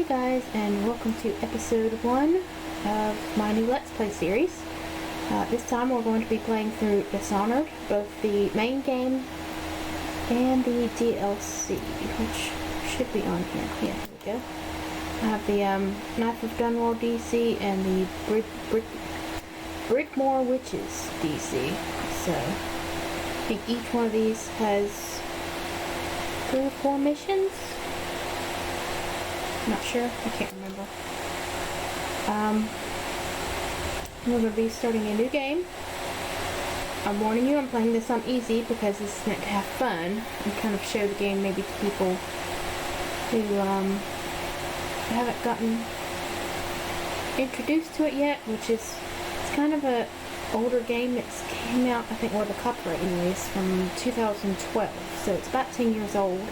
Hey guys, and welcome to episode 1 of my new Let's Play series. This time we're going to be playing through Dishonored, both the main game and the DLC, which should be on here. Yeah, here we go. I have the Knife of Dunwall DC and the Brickmore Witches DC. So, I think each one of these has 3 or 4 missions. Not sure. I can't remember. We're going to be starting a new game. I'm warning you, I'm playing this on easy because this is meant to have fun and kind of show the game maybe to people who haven't gotten introduced to it yet, which is it's kind of a older game. It came out, I think, the copyright anyways, from 2012, so it's about 10 years old.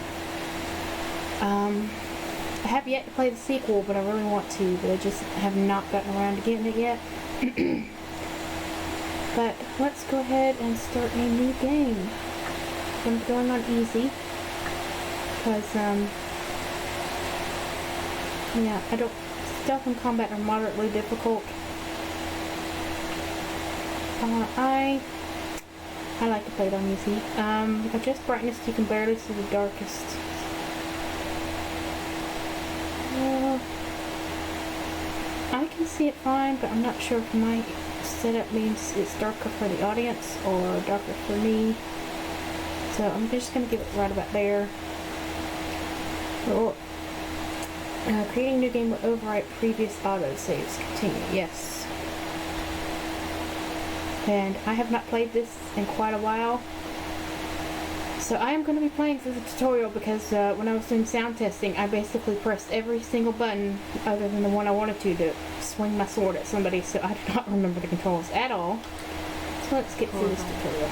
I have yet to play the sequel, but I really want to, but I just have not gotten around to getting it yet. But let's go ahead and start a new game. I'm going on easy because yeah, stealth and combat are moderately difficult. I like to play it on easy. Adjust brightness so you can barely see the darkest. I can see it fine, but I'm not sure if my setup means it's darker for the audience or darker for me. So I'm just going to give it right about there. Well, creating a new game will overwrite previous autosaves. Continue. Yes. And I have not played this in quite a while. So I am going to be playing through the tutorial because when I was doing sound testing, I basically pressed every single button other than the one I wanted to swing my sword at somebody, so I do not remember the controls at all. So let's get through this tutorial.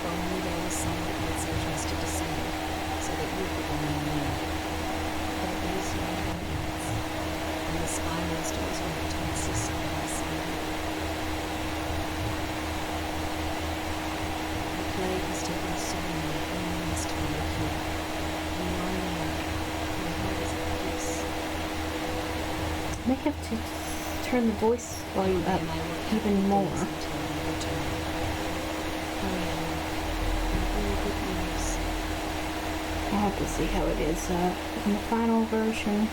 I may have to turn the voice volume up even more. I'll have to see how it is in the final version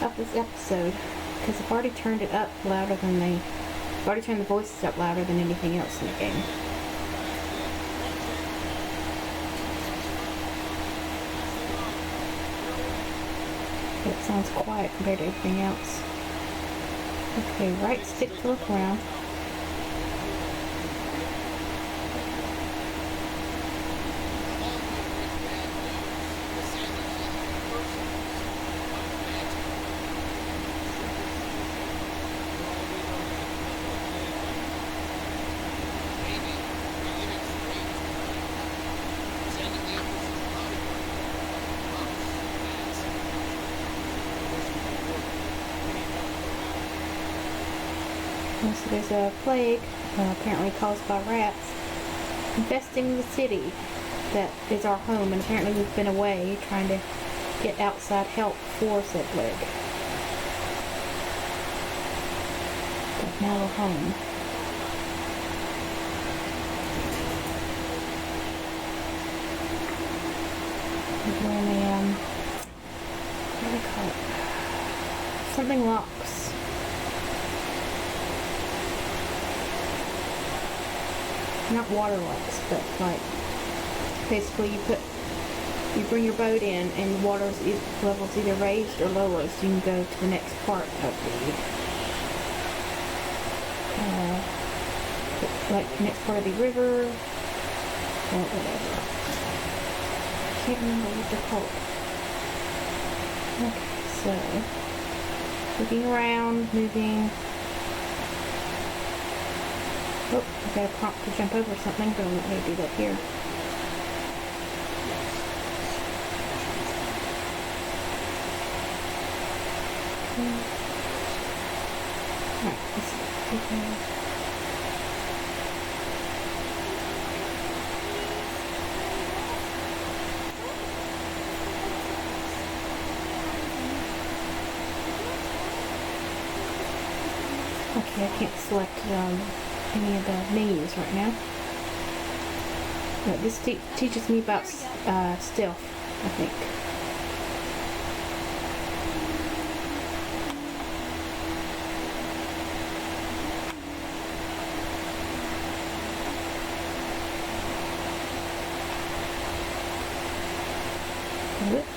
of this episode, because I've already turned it up louder than I've already turned the voices up louder than anything else in the game. It sounds quiet compared to everything else. Okay, right stick to look around. So there's a plague, apparently caused by rats, infesting the city that is our home, and apparently we've been away trying to get outside help for said plague. But now we're home. We're in a, what do they call it? Something locks. Not water locks, but like basically you bring your boat in and water levels either raised or lower, so you can go to the next part of the like next part of the river or whatever. I can't remember what they're called. Okay, so looking around, moving. Oh, I got a prompt to jump over something, but I'm not going to do that here. Alright, let's see. Okay, I can't select any of the menus right now. But this teaches me about stealth, I think. Whoop.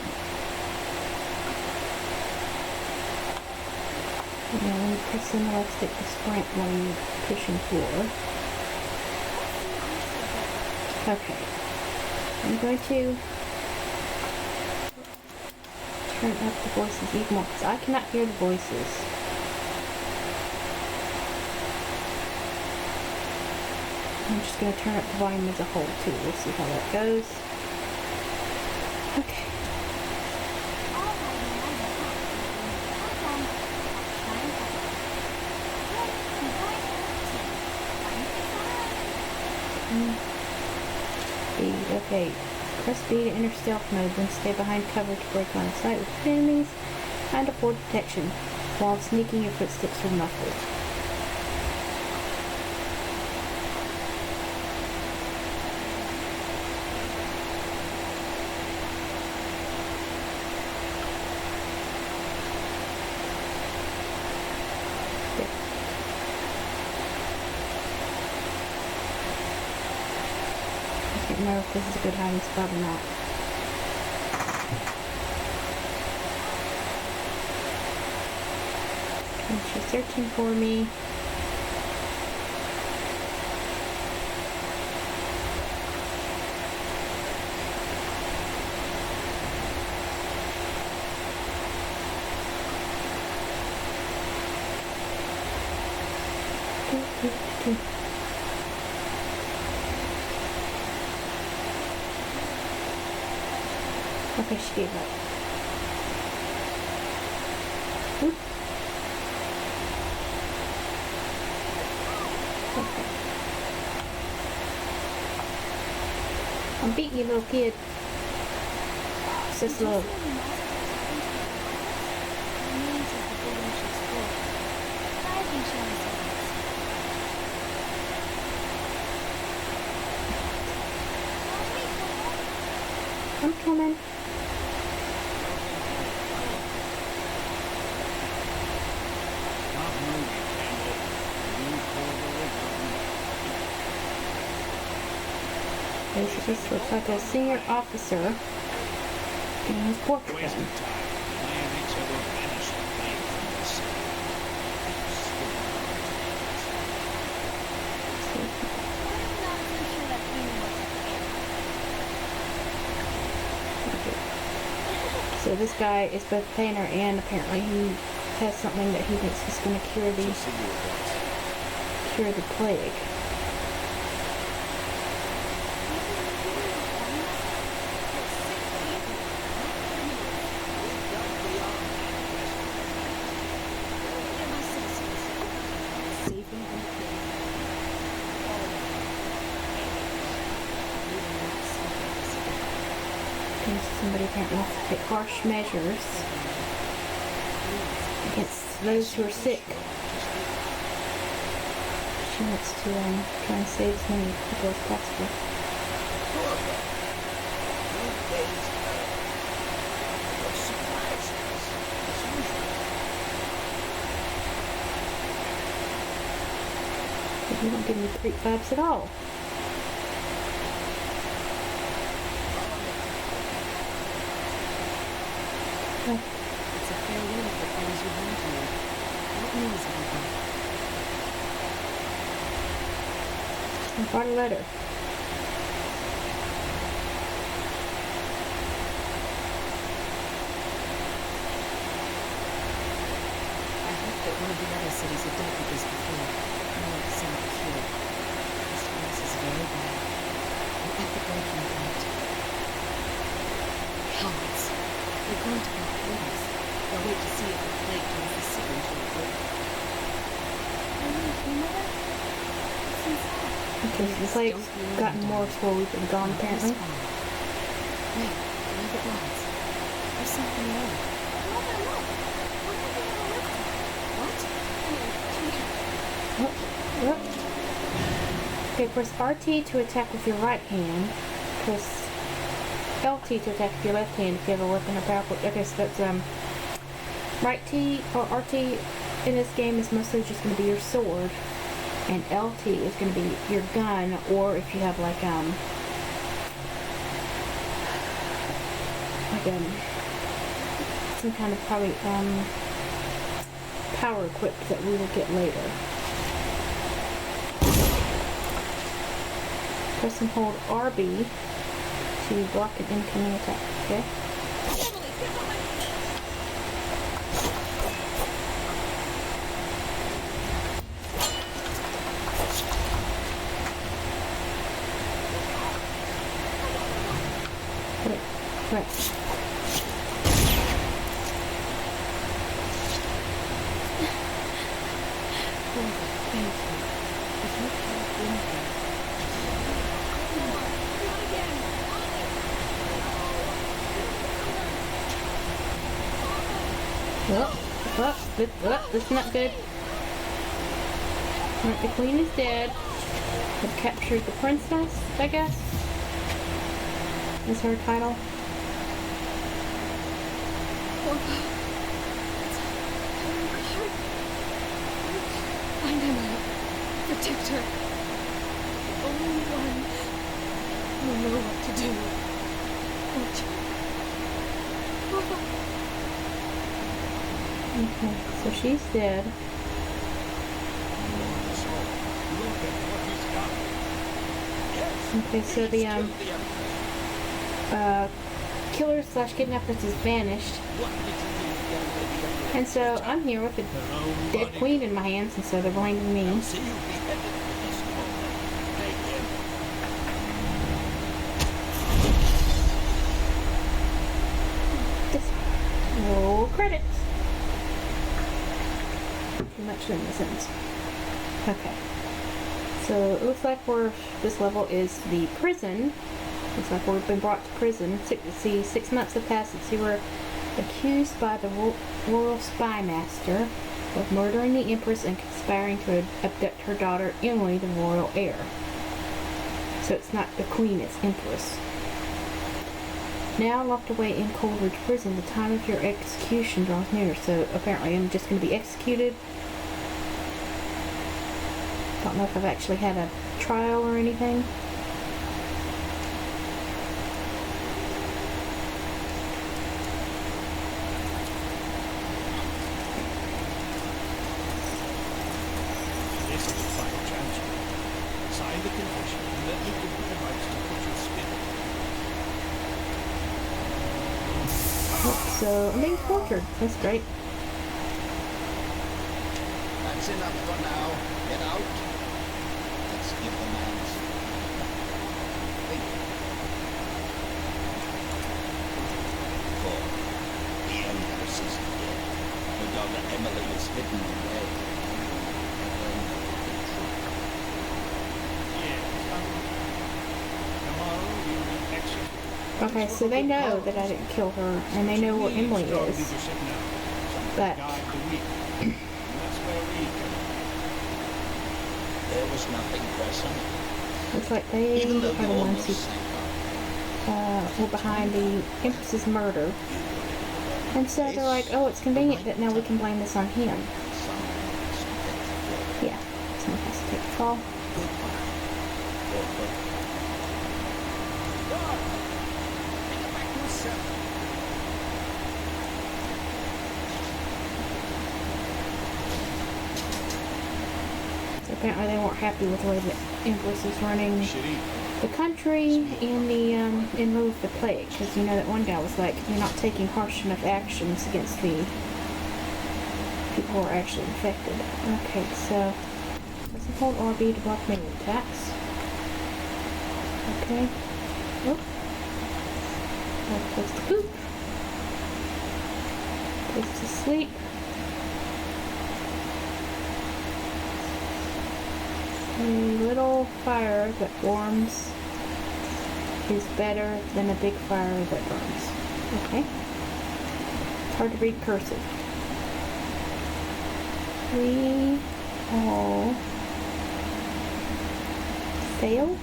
Now when you press in the left stick to sprint while you're pushing forward. Okay. I'm going to turn up the voices even more because I cannot hear the voices. I'm just going to turn up the volume as a whole too. We'll see how that goes. Okay. B. Okay. Press B to enter stealth mode, then stay behind cover to break line of sight with enemies and afford detection. While sneaking, your footsteps are muffled. I can't remember if this is a good hiding spot or not. And she's searching for me. Okay, she gave up. Oop. Okay. I'm beating you, little kid. So slow. I'm coming. This just looks like a senior officer in his portrait gun. So this guy is both a painter and apparently he has something that he thinks is going to cure the plague. Somebody apparently wants to take harsh measures against those who are sick. She wants to try and save as many people as possible. But you don't give me creep vibes at all. It's a farewell for those who want to. What news have you got? I brought a letter. I hope that one of the other cities have dealt with this before. I want to send a cure. This place is very bad. We're at the breaking point. Cowards. They're going to block borders. They'll wait to see if the plague turns the city into a break. Okay, so the plague's gotten worse while we've been gone, apparently. Wait, look at lights. There's something wrong. What? Okay, press RT to attack with your right hand. Press LT to attack with your left hand if you have a weapon or powerful. Okay, so that's right T or RT in this game is mostly just going to be your sword, and LT is going to be your gun, or if you have like some kind of probably power equipped that we will get later. Press and hold RB to block an incoming attack. Okay. Right. This is not good. Right, the queen is dead. We've captured the princess, I guess. Is her title. Find Emma. Protect her. The only one who will know what to do. Won't you? Okay, so she's dead. Okay, so the killer slash kidnappers is vanished. And so I'm here with a dead queen in my hands, and so they're blaming me. Roll credits. Too much in the sentence. Okay. So it looks like this level is the prison. Looks like we've been brought to prison. 6 months have passed since you were accused by the royal spy master of murdering the empress and conspiring to abduct her daughter Emily, the royal heir. So it's not the queen, it's empress. Now locked away in Coleridge prison, the time of your execution draws near. So apparently I'm just going to be executed. Don't know if I've actually had a trial or anything. This is a final chance. Sign the confession and let me give you the rights to put your spirit. So I'm being tortured. That's great. That's enough for now. Get out. Let's give the man some. Wait. For the Empress is dead. Her daughter Emily is hidden away. Tomorrow we will be executed. Okay, so they know that I didn't kill her, and they know where Emily is. But That's where we come. There was nothing pressing. looks like they Even are though the you ones almost who sank were behind the Empress's murder. And so they're like, oh, it's convenient that now we can blame this on him. Yeah, someone has to take the fall. So apparently they weren't happy with the way that Empress is running the country and the in lieu of the plague, because you know that one guy was like, you're not taking harsh enough actions against the people who are actually infected. Okay, so let's hold RB to block melee attacks. Okay. Oop. Place to poop. Place to sleep. A little fire that warms is better than a big fire that burns. Okay. It's hard to read cursive. We all fail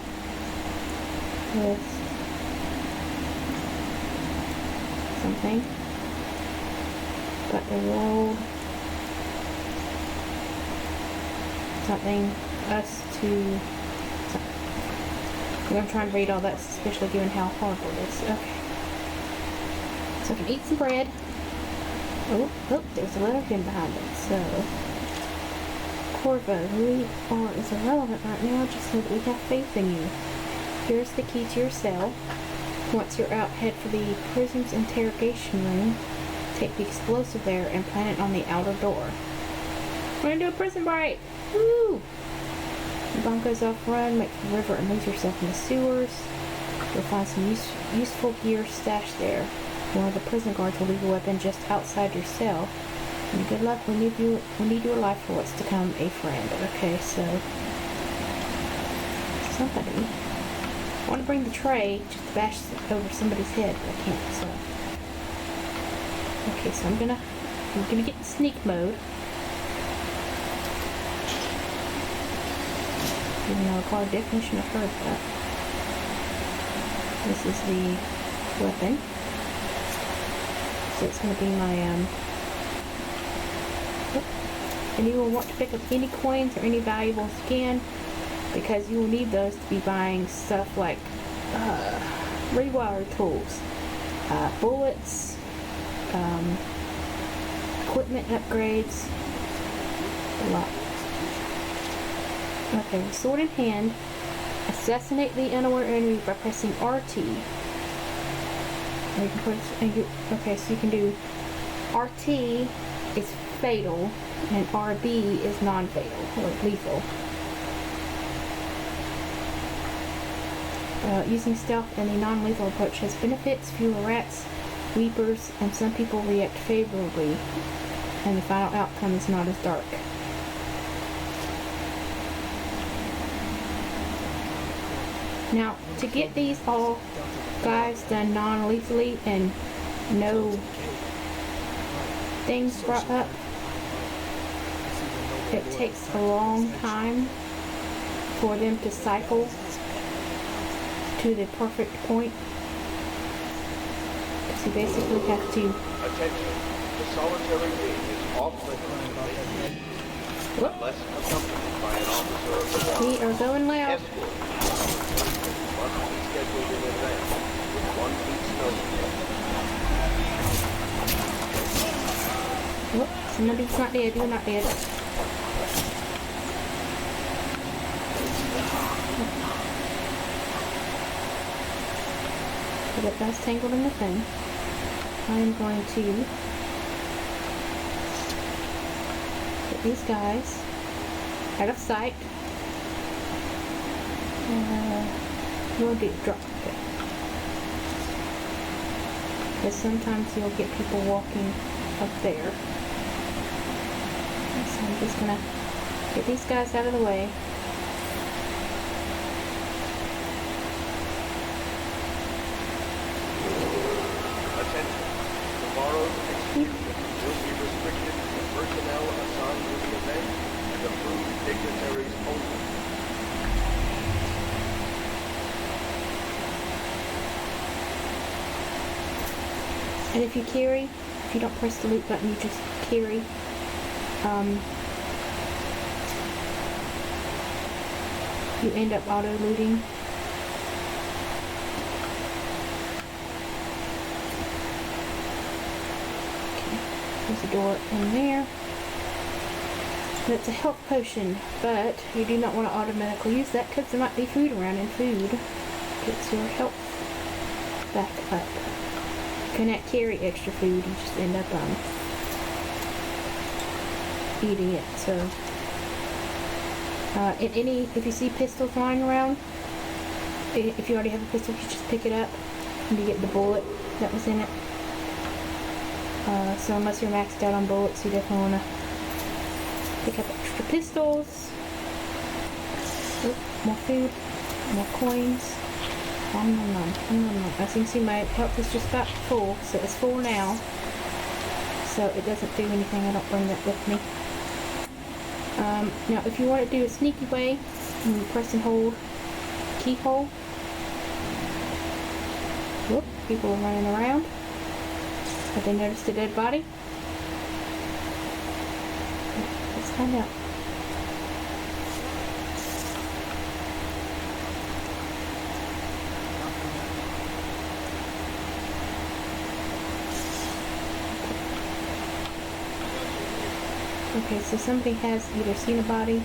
with something, but the world something us to. I'm gonna try and read all that, especially given how horrible it is. Okay. So I can eat some bread. Oh, there's a letter hidden behind it. So, Corvo, who we are is irrelevant right now. Just know that we have faith in you. Here's the key to your cell. Once you're out, head for the prison's interrogation room. Take the explosive there and plant it on the outer door. We're gonna do a prison break! Woo! The bomb goes off run, make the river and lose yourself in the sewers. You'll find some useful gear stashed there. One of the prison guards will leave a weapon just outside your cell. And good luck, we need your life for what's to come, a friend. Okay, so somebody. I want to bring the tray just to bash over somebody's head, but I can't, so. Okay, so I'm gonna get in sneak mode. Even though I definitely shouldn't have heard that. This is the weapon. So it's going to be my, and you will want to pick up any coins or any valuables you can, because you will need those to be buying stuff like, rewire tools, bullets, equipment upgrades, a lot. Okay, sword in hand, assassinate the unaware enemy by pressing RT. Or you can press, okay, so you can do RT is fatal and RB is non-fatal or lethal. Using stealth and the non-lethal approach has benefits, fewer rats, weepers, and some people react favorably, and the final outcome is not as dark. Now, to get these all guys done non-lethally and no things brought up, it takes a long time for them to cycle to the perfect point. Because you basically have to... Attention, the solitary being is off limits. Unless accompanied by an officer of the law. We are going loud. Escort must be scheduled in advance with 1 week's notice. Whoop, somebody's not dead. You're not dead. So that guy's tangled in the thing. I'm going to get these guys out of sight. We'll do drop it. Because sometimes you'll get people walking up there. So I'm just gonna get these guys out of the way. Attention, tomorrow's execution will be restricted to personnel assigned to the event and approved dignitaries only. And if you carry, if you don't press the loot button, you just carry. You end up auto-looting. Okay, there's a door in there. That's a health potion, but you do not want to automatically use that because there might be food around, and food gets your health back up. You cannot carry extra food, you just end up eating it. So if you see pistols lying around, if you already have a pistol, you just pick it up and you get the bullet that was in it. So unless you're maxed out on bullets, you definitely want to pick up extra pistols. Oop, more food, more coins. As you can see, my health is just about full, so it's full now. So it doesn't do anything, I don't bring that with me. Now if you want to do a sneaky way, you press and hold keyhole. Whoop, people are running around. Have they noticed a dead body? Let's find out. Okay, so somebody has either seen a body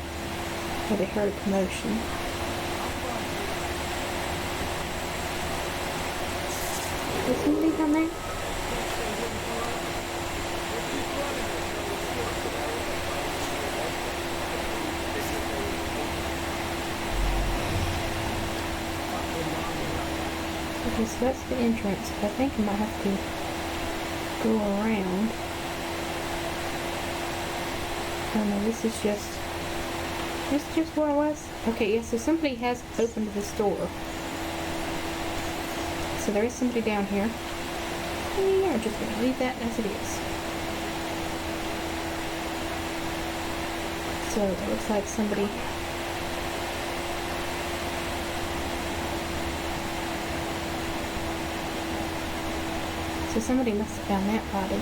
or they heard a commotion. Is somebody down there? Okay, so that's the entrance, but I think I might have to go around. Oh no, this is just where I was? Okay, yeah, so somebody has opened this door. So there is somebody down here. We are just going to leave that as it is. So it looks like somebody... So somebody must have found that body.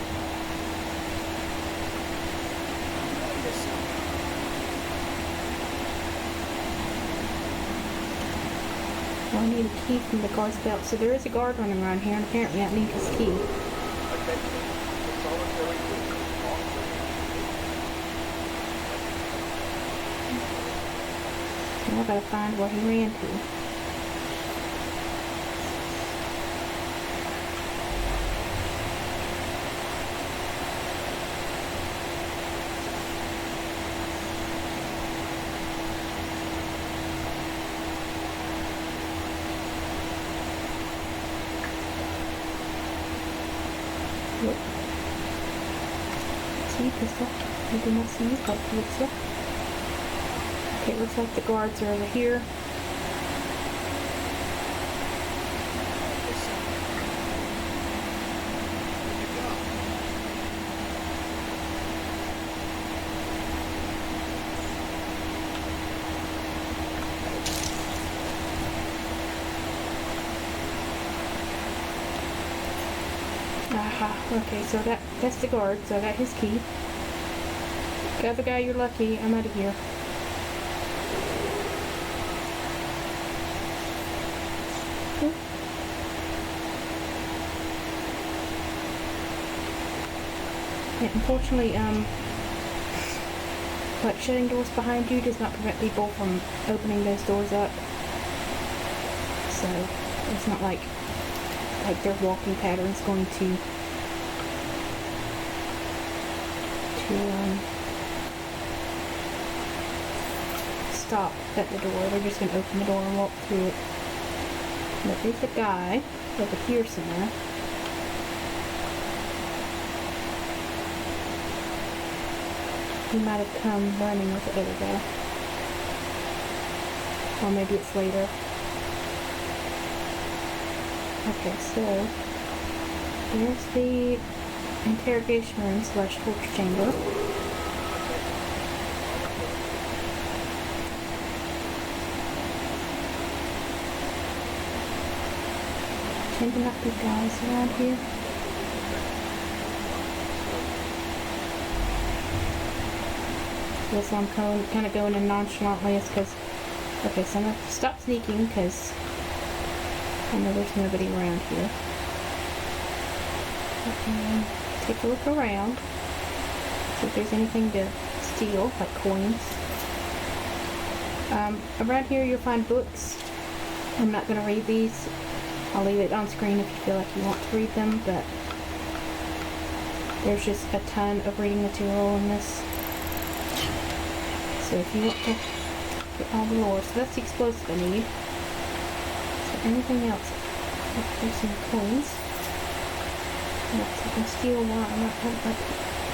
Well, I need a key from the guard's belt. So there is a guard running around here, and apparently I need his key. Attention, the solitary prisoner Now I gotta find where he ran to. Yep. See, pistol. I do not see you, but it looks like. Okay, it looks like the guards are over here. Aha, okay, so that's the guard, so I got his key. Got the guy, you're lucky, I'm out of here. Okay. Yeah, unfortunately, like shutting doors behind you does not prevent people from opening those doors up. So, it's not like their walking pattern's going to stop at the door. They're just going to open the door and walk through it. But there's a guy over here somewhere. He might have come running with the other guy. Or maybe it's later. Okay, so there's the interrogation room / torture chamber. Tend to not be guys around here. Yes, I'm kind of going in nonchalantly. It's because, okay, so I'm going to stop sneaking because I know there's nobody around here. Okay, take a look around. See if there's anything to steal, like coins. Around here you'll find books. I'm not going to read these. I'll leave it on screen if you feel like you want to read them, but there's just a ton of reading material in this. So if you want to get all the lore, so that's the explosive I need. So anything else? Oh, there's some coins. Yes, I can steal one.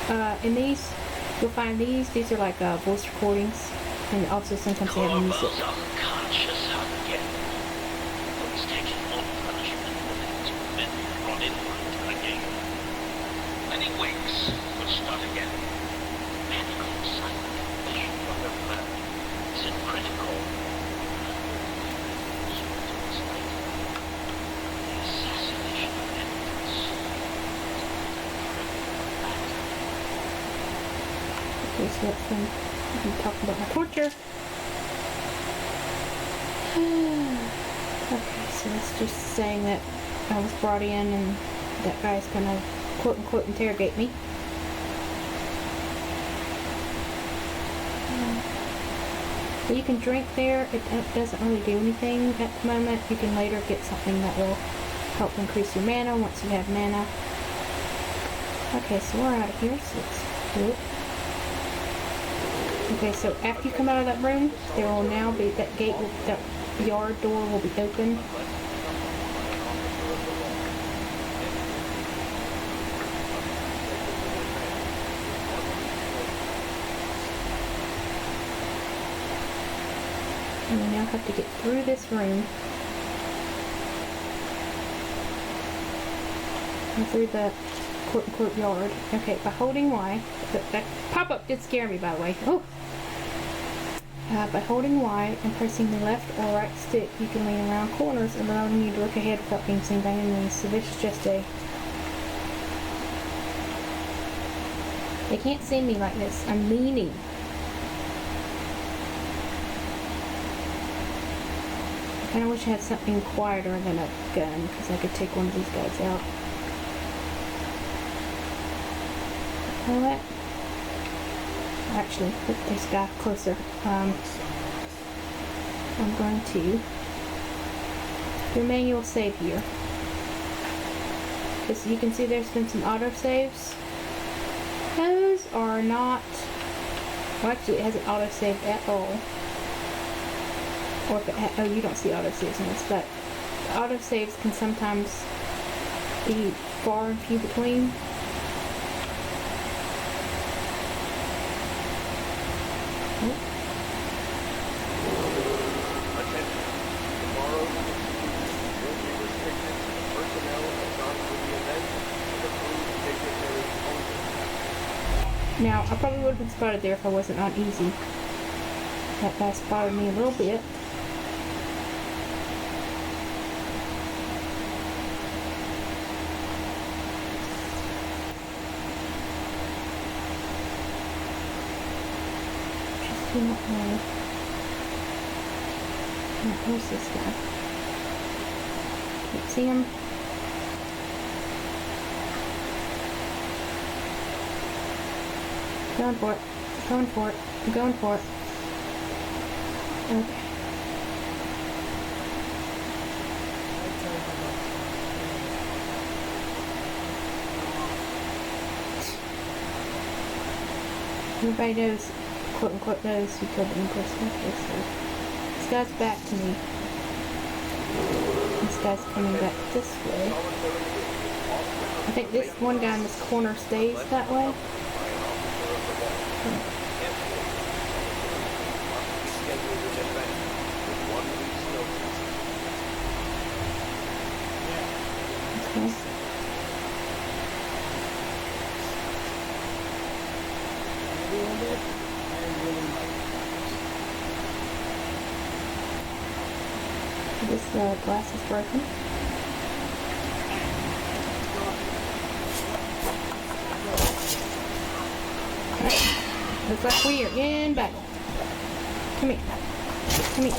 I'm not in these, you'll find these. These are like voice recordings, and also sometimes they have music. Unconscious again. Who's taking more punishment for things men brought in to the game? Many weeks will start again. Medical silent vision from their blood is critical. Okay, so that's when I'm talking about my torture. Okay, so that's just saying that I was brought in and that guy's gonna quote unquote interrogate me. So you can drink there. It doesn't really do anything at the moment. You can later get something that will help increase your mana once you have mana. Okay, so we're out of here, so let's do it. Okay, so after you come out of that room, there will now be that gate, that yard door will be open. And we now have to get through this room. And through the quote-unquote yard. Okay, by holding Y, that pop-up did scare me, by the way. Oh! By holding Y and pressing the left or right stick, you can lean around corners, allowing you to look ahead without being seen by enemies. So this is just a... They can't see me like this. I'm leaning. I kind of wish I had something quieter than a gun, because I could take one of these guys out. You know what? Actually, look, there's a guy closer. I'm going to do a manual save here. Because you can see there's been some autosaves. Those are not... Well, actually, it hasn't autosaved at all. Or if it oh, you don't see autosaves in this, but the autosaves can sometimes be far and few between. Attention. Tomorrow's execution will be restricted to the personnel assigned to the event and approved dignitaries only. Now, I probably would have been spotted there if I wasn't on easy. That guy spotted me a little bit. Just do not know. Now, where's this guy? Can't see him. Going for it. Going for it. I'm going for it. Okay. Everybody knows, quote unquote, knows who killed the Empress. Okay, so this guy's back to me. This guy's coming back this way. I think this one guy in this corner stays that way. Okay. This glass is broken. Looks like we are in battle. Come here. Come here.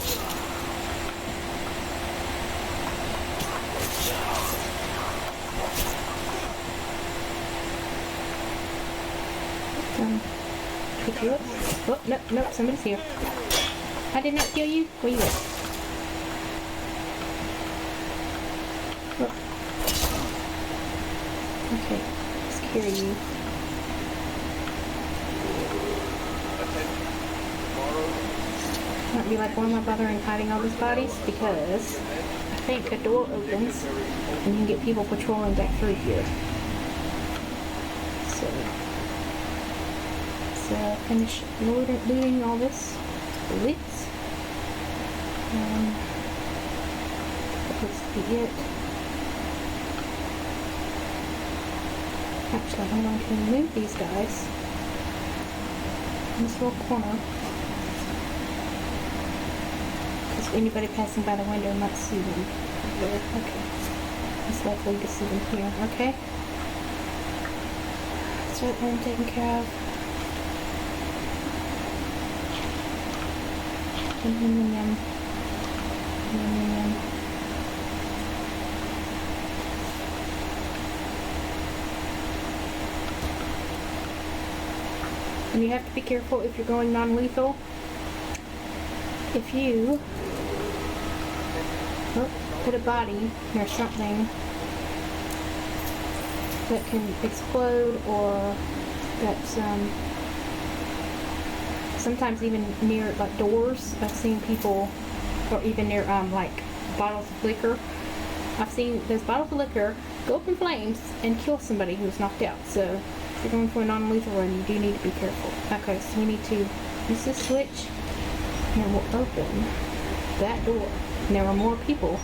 Pick you up. Oh, no, no, somebody's here. I did not kill you. Where you at? Oh. Okay, let's carry you. Might be like, why am I bothering hiding all these bodies? Because I think a door opens and you can get people patrolling back through here. So finish looting all this. Bullets. That looks to be it. Actually, I'm going to move these guys in this little corner. Because anybody passing by the window might see them there. Okay. It's likely to see them here. Okay. That's right there, taken care of. Yum, yum, yum, yum. Yum, yum, yum. And you have to be careful if you're going non-lethal. If you put a body near something that can explode, or that's sometimes even near like doors. I've seen people, or even near like bottles of liquor. I've seen those bottles of liquor go up in flames and kill somebody who's knocked out. So if you're going for a non-lethal run, you do need to be careful. Okay, so we need to use this switch, and then we'll open that door. And there are more people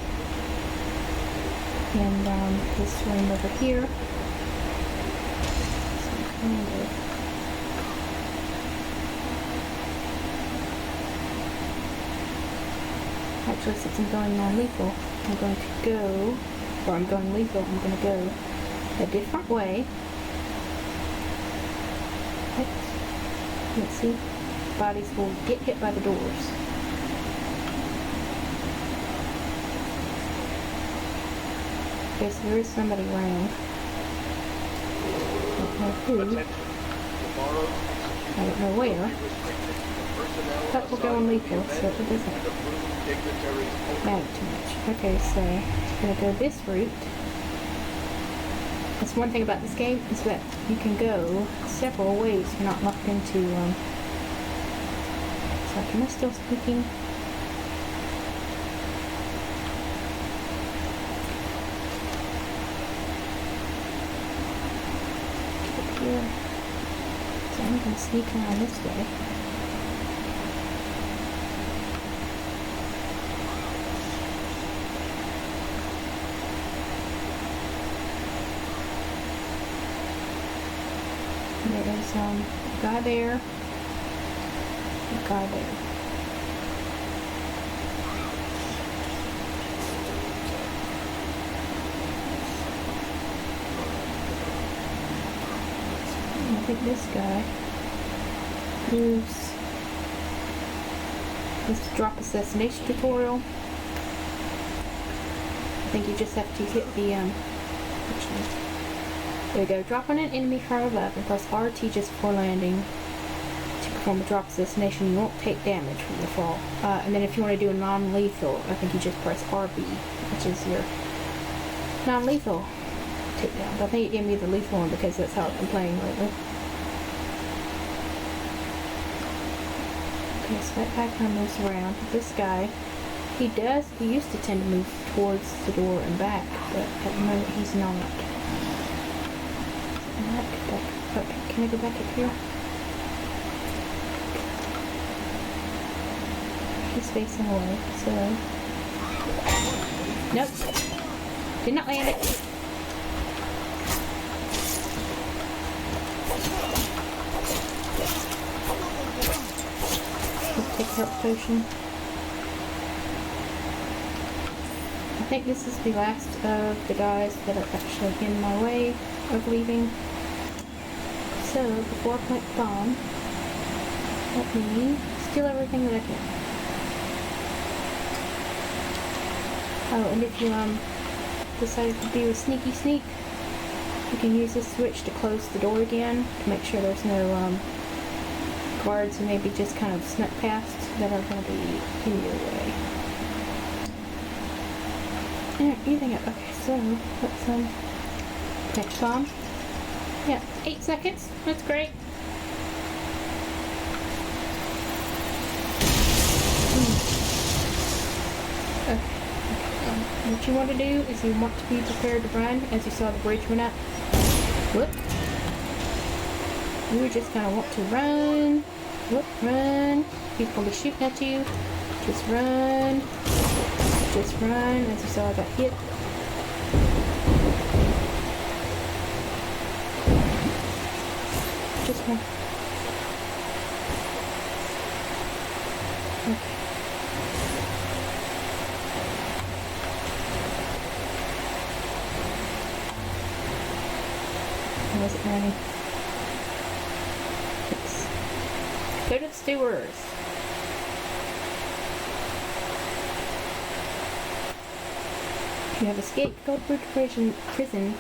in this room over here. So kind of actually, since I'm going non-lethal, I'm going to go, or I'm going lethal, I'm going to go a different way. Let's see. Bodies will get hit by the doors. Okay, so there is somebody around. I don't know who. Attention. Tomorrow, I don't know where. restricted to personnel But we're going assigned to the lethal, so event it doesn't and approved dignitaries only. matter too much. Okay, so I'm going to go this route. That's one thing about this game, is that you can go several ways. You're not locked into, it's like, am I still speaking? Up here. So I'm going to sneak around this way. There is a guy there, a guy there. And I think this guy moves this drop assassination tutorial. I think you just have to hit the actually, there you go. Drop on an enemy from above and press RT just before landing to perform a drop assassination. You won't take damage from the fall. And then if you want to do a non-lethal, I think you just press RB, which is your non-lethal takedown. But I think it gave me the lethal one because that's how I've been playing lately. Okay, so that guy kind of moves around. This guy, he used to tend to move towards the door and back, but at the moment he's not. Okay, can I go back up here? He's facing away, so... Nope. Did not land it. Let's take a health potion. I think this is the last of the guys that are actually in my way of leaving. So, before I plant the bomb, let me steal everything that I can. Oh, and if you decided to do a sneaky sneak, you can use this switch to close the door again to make sure there's no guards who maybe just kind of snuck past that are going to be in your way. Yeah, anything else? Okay, so let's next bomb. Yeah, 8 seconds. That's great. Okay. What you want to do is you want to be prepared to run. As you saw, the bridge went up. Whoop. You just kind of want to run. Whoop, run. People will be shooting at you. Just run. Just run. As you saw, I got hit. Just run. Okay. How is it running? Go to the sewers. You have escaped Goldbridge prison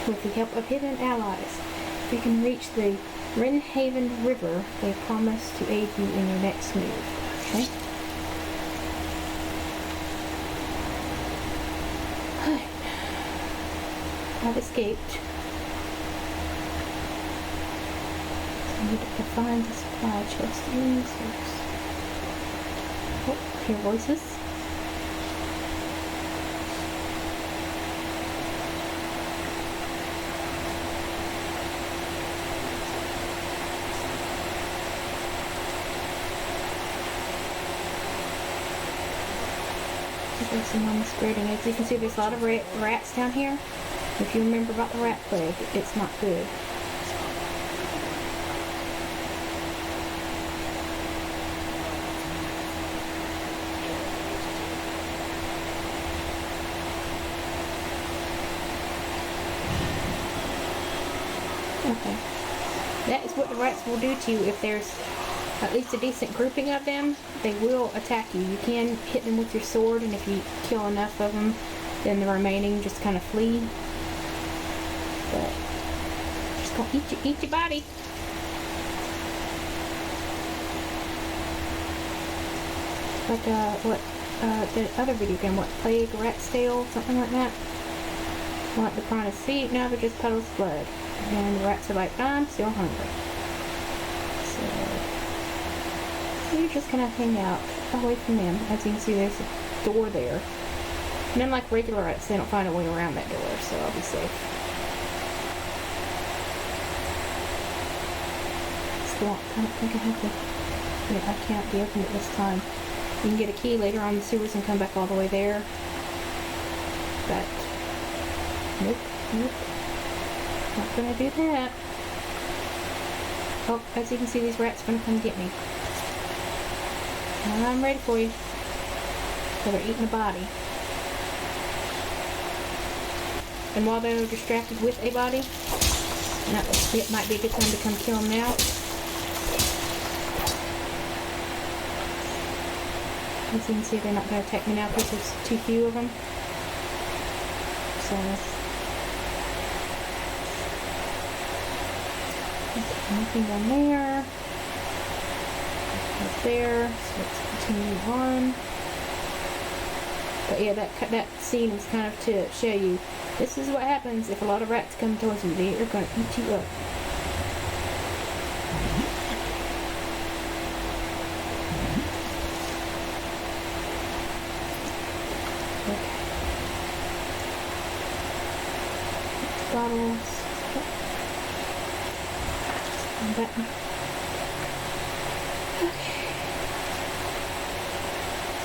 with the help of hidden allies. If you can reach the Wrenhaven River, they promise to aid you in your next move. Okay? I've escaped. I need to find the supply chest in the source. Oh, hear voices. There's some on the spreading. As you can see, there's a lot of rats down here. If you remember about the rat plague, it's not good. Okay. That is what the rats will do to you if there's at least a decent grouping of them. They will attack you. You can hit them with your sword, and if you kill enough of them, then the remaining just kind of flee. But just gonna eat your body. Like the other video game, what, Plague, Rat's Tail, something like that. Like the piranhas feet, now they're just puddles of blood. And the rats are like, I'm still hungry. So you're just gonna hang out away from them. As you can see, there's a door there. And unlike regular rats, they don't find a way around that door, so I'll be safe. It's locked. I don't think I have to. Yeah, I can't be opened at this time. You can get a key later on in the sewers and come back all the way there. But nope. Not gonna do that. Oh, as you can see, these rats are gonna come get me. I'm ready for you. So they're eating a body. And while they're distracted with a body, it might be a good time to come kill them now. As you can see, they're not going to attack me now because there's too few of them. So, nothing down there. Right there. So let's continue on. But yeah, that scene was kind of to show you this is what happens if a lot of rats come towards you. They are going to eat you up. Bottles. And button. Okay.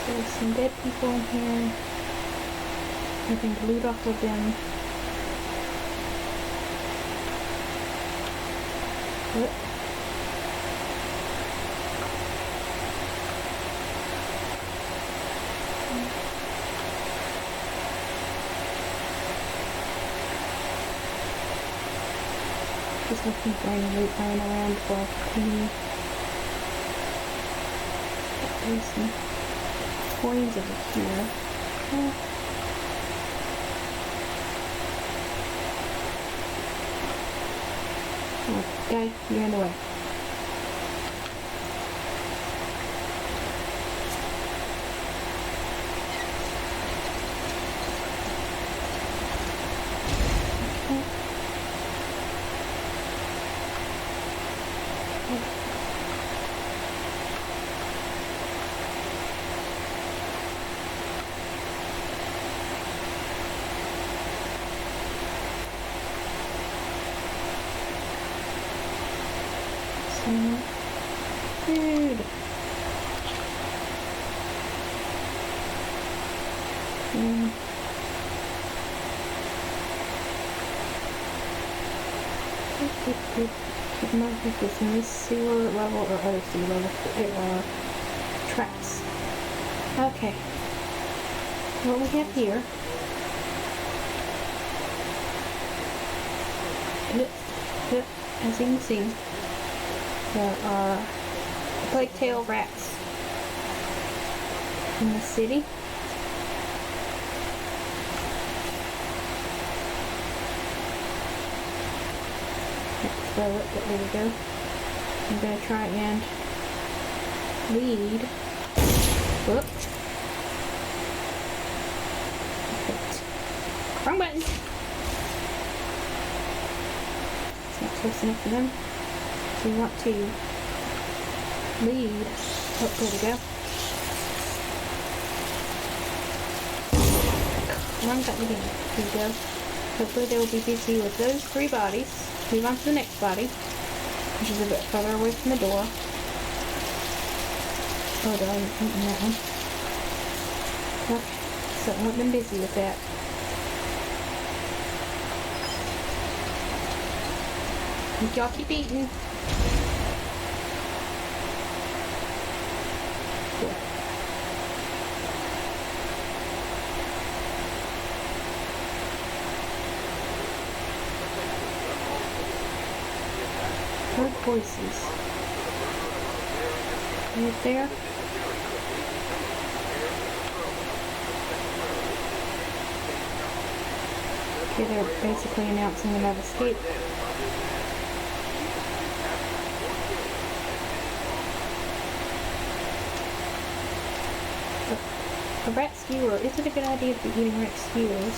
So there's some dead people in here. Nothing to loot off of them. What? Just looking for any loot lying around before I continue. There's some coins over here. Oh, guy, you're in the way. Food. Keep in mind if this in this sewer level or other sewer level, there are traps. Okay. What we have here. As you can see, there are plague tail rats in the city. throw it, but there we go. I'm gonna try and lead. Whoop. Wrong button. It's not close enough for them. So you want to lead. Oh, there we go. Wrong button again. Here we go. Hopefully they will be busy with those 3 bodies. Move on to the next body, which is a bit further away from the door. Oh, darn, I'm in that one. Okay, so I want them busy with that. Y'all keep eating. Good. Heard voices. Right there. Okay, they're basically announcing that I've escaped. A rat skewer. Is it a good idea to be eating rat skewers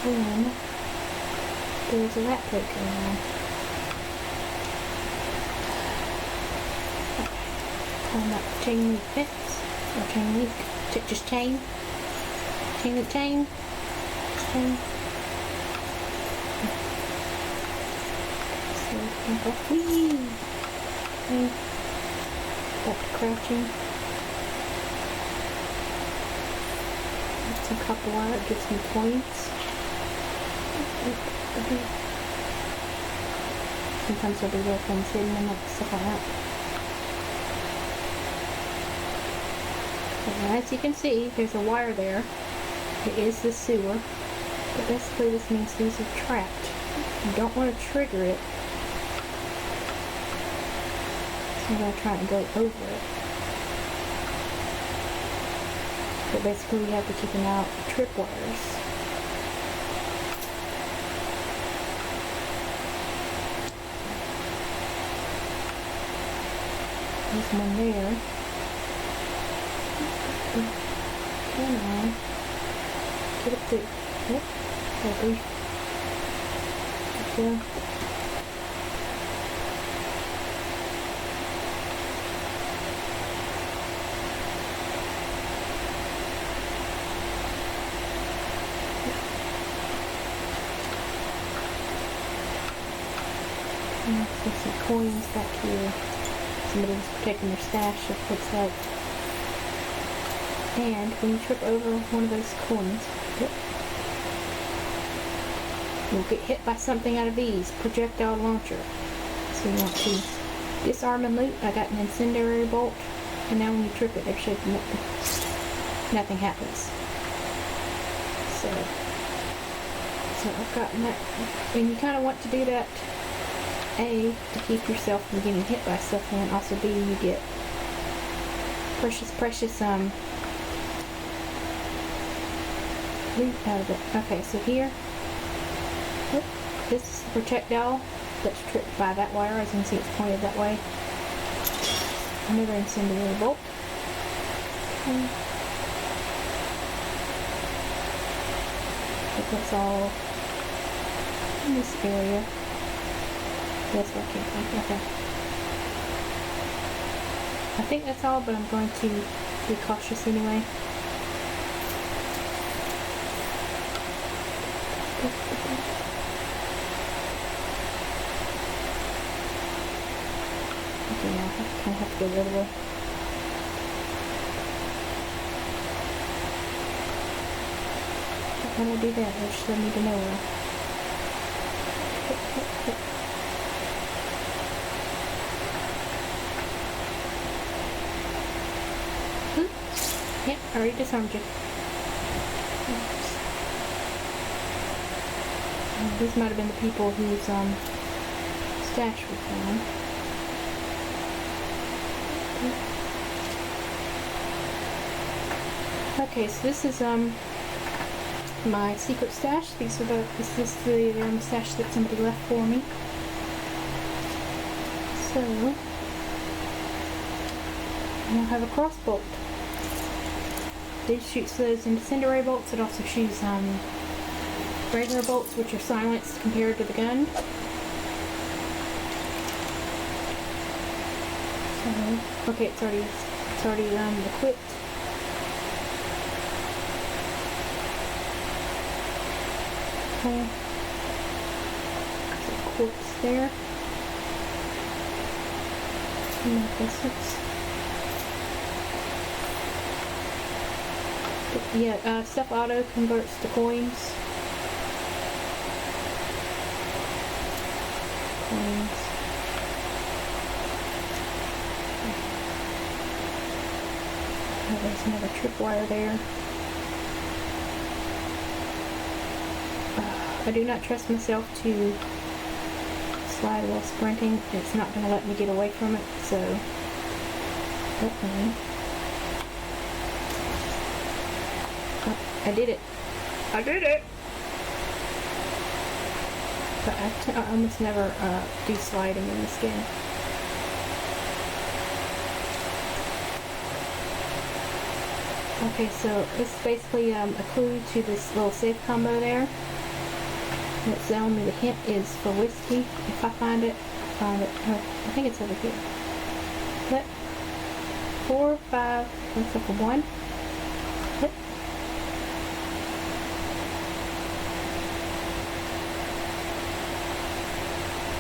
when there's a rat plague going on? Climb up chain link fence. Or chain link. Just chain. Chain link chain. Chain. So, jump off. Whee! Okay. Back to crouching. Some copper wire, get some points. Sometimes there'll be little things hidden and stuff like that. And as you can see, there's a wire there. It is the sewer. But basically this means these are trapped. You don't want to trigger it. So I'm going to try and go over it. But basically we have to keep an eye out for tripwires. There's one there. Come on. Get up there. Yep. There we go. There's some coins back here. Somebody was protecting their stash, it looks like. And when you trip over one of those coins, you'll get hit by something out of these. Projectile launcher. So you want to disarm and loot. I got an incendiary bolt. And now when you trip it, actually nothing happens. So I've gotten that. And you kind of want to do that, A, to keep yourself from getting hit by stuff, and also B, you get precious loot out of it. Okay, so here, this is the projectile that's tripped by that wire. As you can see, it's pointed that way. Another incendiary bolt. Okay. I think that's all in this area. That's what I can't find. Okay. I think that's all, but I'm going to be cautious anyway. Okay, now I kind of have to go the other way. When I do that, I just need to know where. Yep, I already disarmed you. Oops. These might have been the people whose stash we found. Okay, so this is my secret stash. This is the stash that somebody left for me. So, I'll have a cross bolt. This shoots those incendiary bolts. It also shoots regular bolts, which are silenced compared to the gun. So, okay, it's already equipped. Okay. There's a corpse there. Some more biscuits. Yeah, stuff auto converts to coins. Oh, there's another tripwire there. I do not trust myself to slide while sprinting. It's not going to let me get away from it, so hopefully. Oh, I did it. I did it! But I almost never do sliding in this game. Okay, so this is basically a clue to this little safe combo there. And it's telling me the hint is for whiskey. If I find it, I'll find it. Oh, I think it's over here. But 4, 5, looks like a 1. But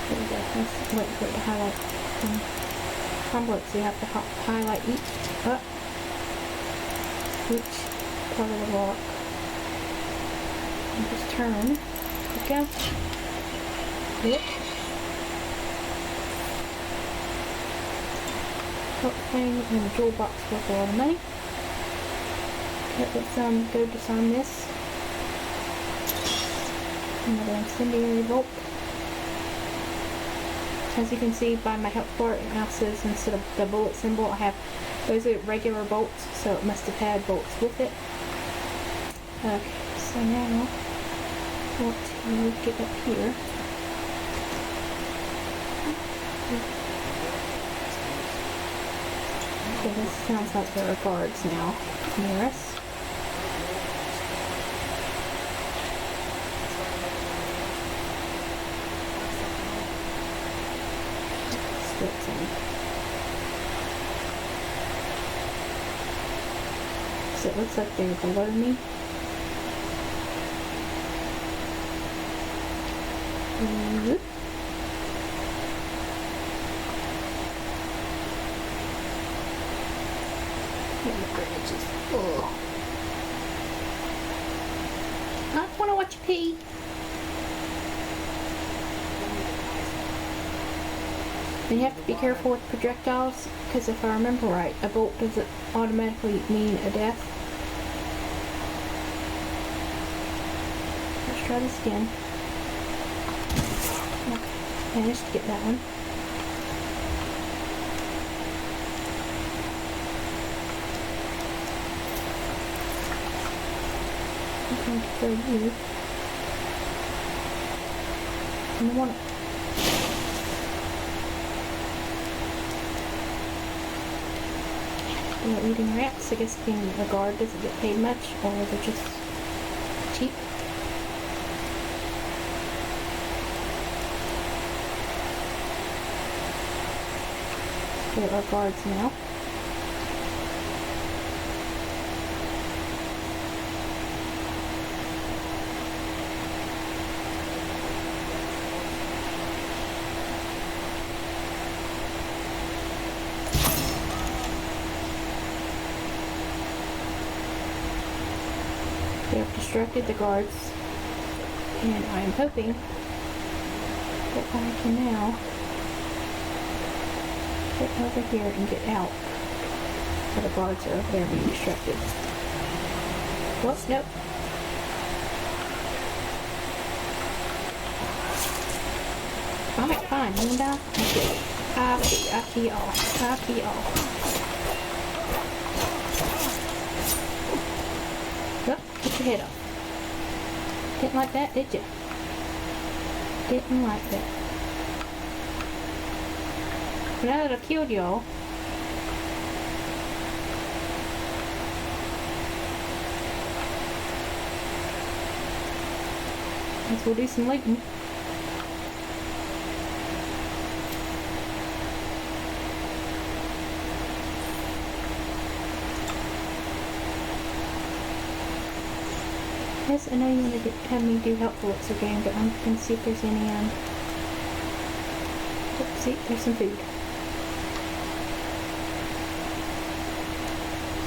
there we go. Let's wait for it to highlight complex. So you have to highlight each part of the block. And just turn. Go. Yep. Top thing in the jewel box worth a lot of money. Okay, let's go disarm this. Another incendiary bolt. As you can see by my health bar, it now says instead of the bullet symbol, I have those are regular bolts, so it must have had bolts with it. Okay, so now I want to get up here. Okay, this sounds like there are guards now near us. So it looks like they're below me. Whoop. Oh. I want to watch you pee. You have to be careful with projectiles, because if I remember right, a bolt doesn't automatically mean a death. Let's try this again. Okay, managed to get that one. I'm going to throw you. And I want it. Eating rats, I guess being a guard doesn't get paid much, or they're just cheap. There are guards now. They have distracted the guards, and I am hoping that I can now get over here and get out. So the guards are over there being distracted. Whoops, nope. Alright, fine, Linda. Okay. I pee off. Yep, get your head up. Didn't like that, did you? Didn't like that. Now that I've killed y'all, let's go do some looting. Yes, I know you want to have me do helpful looks again, but I'm going to see if there's any, see, there's some food.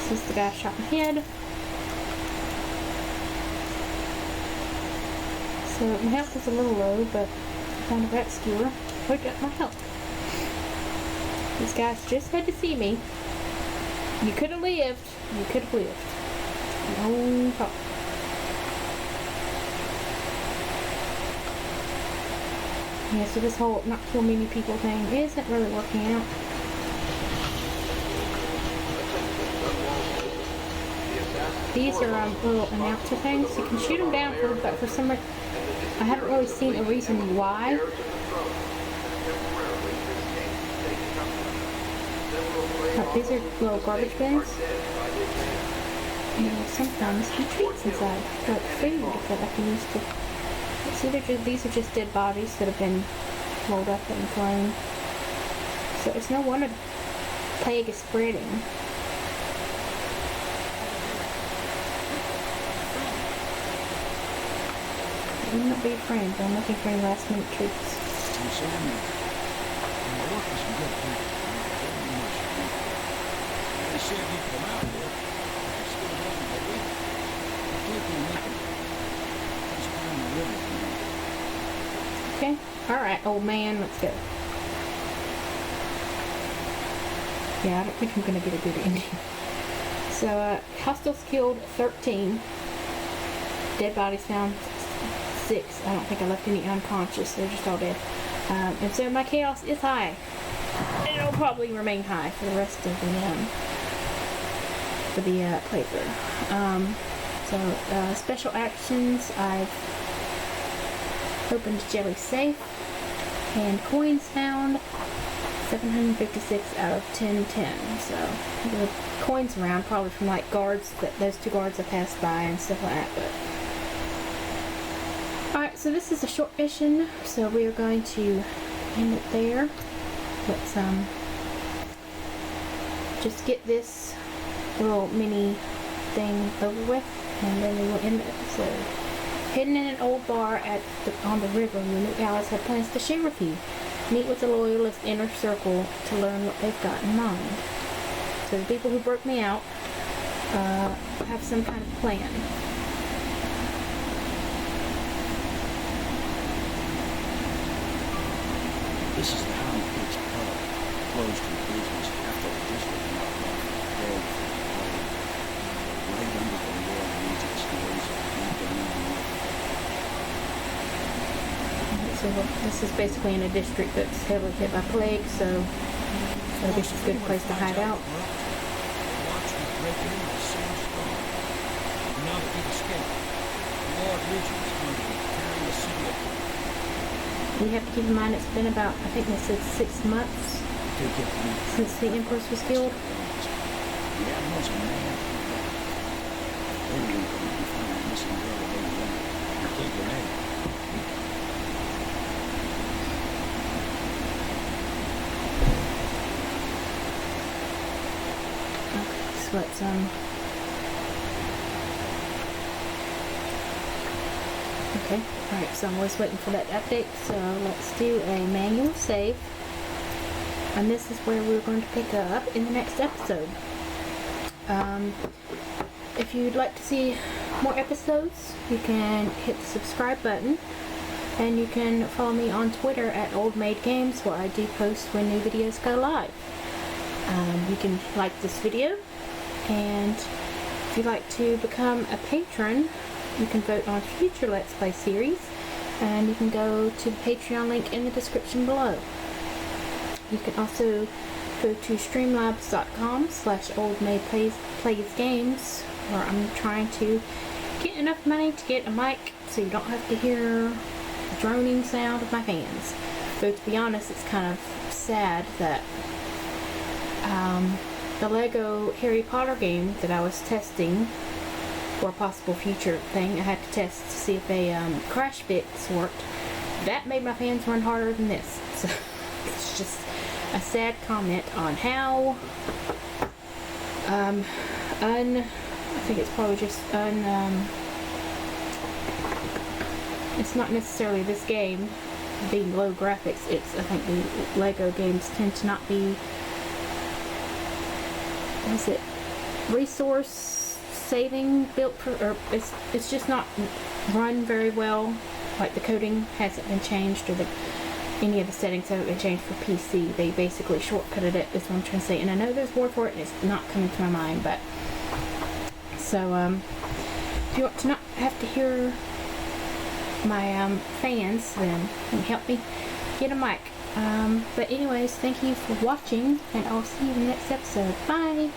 This is the guy shot in the head. So my health is a little low, but I found a rat skewer. Picked up my health. These guys just had to see me. You could have lived. You could have lived. No problem. Yeah, so this whole not kill many people thing isn't really working out. These are little announcer things. You can shoot them down but for some reason, I haven't really seen a reason why. But these are little garbage bins. And sometimes be treats inside, like food that I can use to. These are just dead bodies that have been rolled up and thrown. So it's no wonder the plague is spreading. You may not be a friend, but I'm looking for any last minute treats. Okay, alright, old man, let's go. Yeah, I don't think I'm gonna get a good ending. So, hostiles killed 13. Dead bodies found 6. I don't think I left any unconscious, they're just all dead. And so my chaos is high. And it'll probably remain high for the rest of the playthrough. Special actions, I've opened jelly safe, and coins found 756 out of 1010. So there were coins around, probably from like guards, those 2 guards I passed by and stuff like that. But alright, so this is a short mission, so we are going to end it there. Let's just get this little mini thing over with, and then we will end the episode. Hidden in an old bar on the river, your new allies have plans to share with you. Meet with the loyalist inner circle to learn what they've got in mind. So the people who broke me out have some kind of plan. This is the Hound Pits pub, closed for business after the district knocked off dead right under the Lord Regent's nose. So this is basically in a district that's heavily hit by plague, so I guess it's a good place to hide out. Watch me break into the same spot. Now that we've escaped, Lord Regent is going to be carrying the city up. You have to keep in mind it's been about, I think they said 6 months since the Empress was killed. The Admiral's a man. They believe that we can find a missing girl of 81 and take her name. Okay, so let's okay, alright, so I'm always waiting for that update, so let's do a manual save. And this is where we're going to pick up in the next episode. If you'd like to see more episodes, you can hit the subscribe button. And you can follow me on Twitter at oldmaidgames, where I do post when new videos go live. You can like this video, and if you'd like to become a patron, you can vote on future Let's Play series, and you can go to the Patreon link in the description below. You can also go to streamlabs.com/oldmaidplaysgames, where I'm trying to get enough money to get a mic so you don't have to hear the droning sound of my fans. Though to be honest, it's kind of sad that the Lego Harry Potter game that I was testing for a possible future thing, I had to test to see if a crash fix worked. That made my fans run harder than this. So it's just a sad comment on how I think it's probably just it's not necessarily this game being low graphics. It's, I think the Lego games tend to not be, what is it, resource saving built for, or it's just not run very well. Like the coding hasn't been changed, or any of the settings haven't been changed for PC. They basically shortcutted it, is what I'm trying to say. And I know there's more for it, and it's not coming to my mind, but so if you want to not have to hear my fans, then can you help me get a mic. But anyways, thank you for watching, and I'll see you in the next episode. Bye!